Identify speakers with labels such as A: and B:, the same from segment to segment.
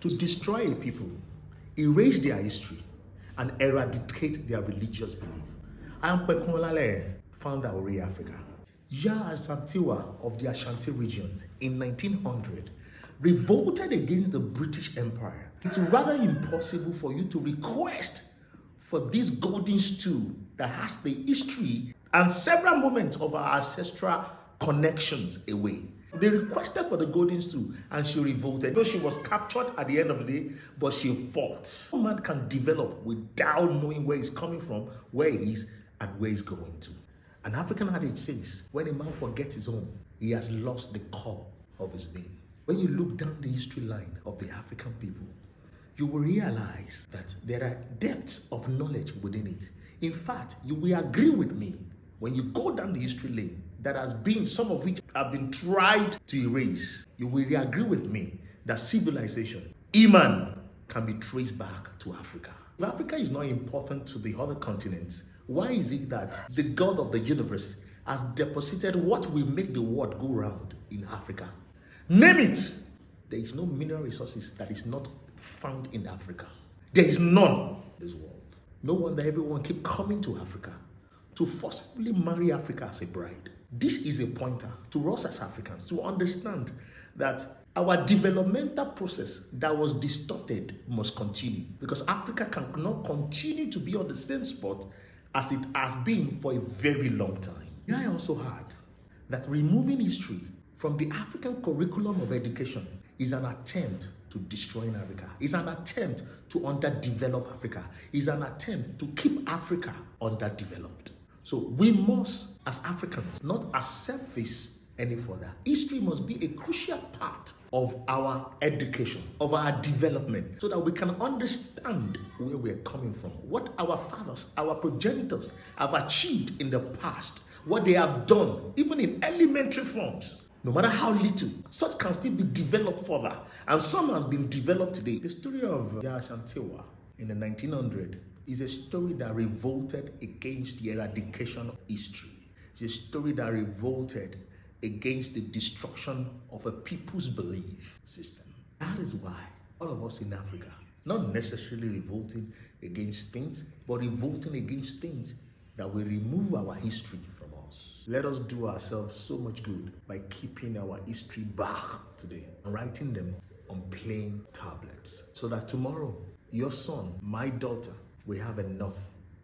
A: to destroy a people, erase their history, and eradicate their religious belief. I am Pekunlale, founder of Ori Africa. Yah Asantewaa of the Ashanti region in 1900 revolted against the British Empire. It's rather impossible for you to request for this golden stool that has the history and several moments of our ancestral connections away. They requested for the golden stool and she revolted. Though she was captured at the end of the day, but she fought. No man can develop without knowing where he's coming from, where he is, and where he's going to. An African adage says, when a man forgets his home, he has lost the core of his being. When you look down the history line of the African people, you will realize that there are depths of knowledge within it. In fact, you will agree with me when you go down the history lane that has been, some of which have been tried to erase. You will agree with me that civilization, Iman, can be traced back to Africa. If Africa is not important to the other continents, why is it that the God of the universe has deposited what will make the world go round in Africa? Name it! There is no mineral resources that is not found in Africa. There is none in this world. No wonder everyone keep coming to Africa to forcefully marry Africa as a bride. This is a pointer to us as Africans to understand that our developmental process that was distorted must continue, because Africa cannot continue to be on the same spot as it has been for a very long time. I also heard that removing history from the African curriculum of education is an attempt to destroy Africa. It's an attempt to underdevelop Africa. It's an attempt to keep Africa underdeveloped. So we must, as Africans, not accept this any further. History must be a crucial part of our education, of our development, so that we can understand where we're coming from, what our fathers, our progenitors have achieved in the past, what they have done, even in elementary forms. No matter how little, such can still be developed further. And some has been developed today. The story of Yah Asantewaa in the 1900s is a story that revolted against the eradication of history. It's a story that revolted against the destruction of a people's belief system. That is why all of us in Africa, not necessarily revolting against things, but revolting against things that will remove our history from us. Let us do ourselves so much good by keeping our history back today and writing them on plain tablets, so that tomorrow your son, my daughter, will have enough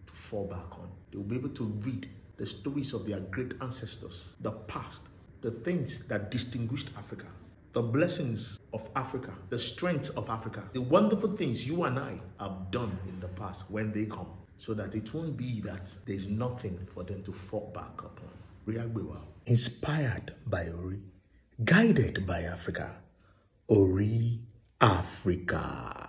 A: to fall back on. They will be able to read the stories of their great ancestors, the past, the things that distinguished Africa, the blessings of Africa, the strengths of Africa, the wonderful things you and I have done in the past when they come, so that it won't be that there's nothing for them to fall back upon. Inspired by Ori, guided by Africa, Ori Africa.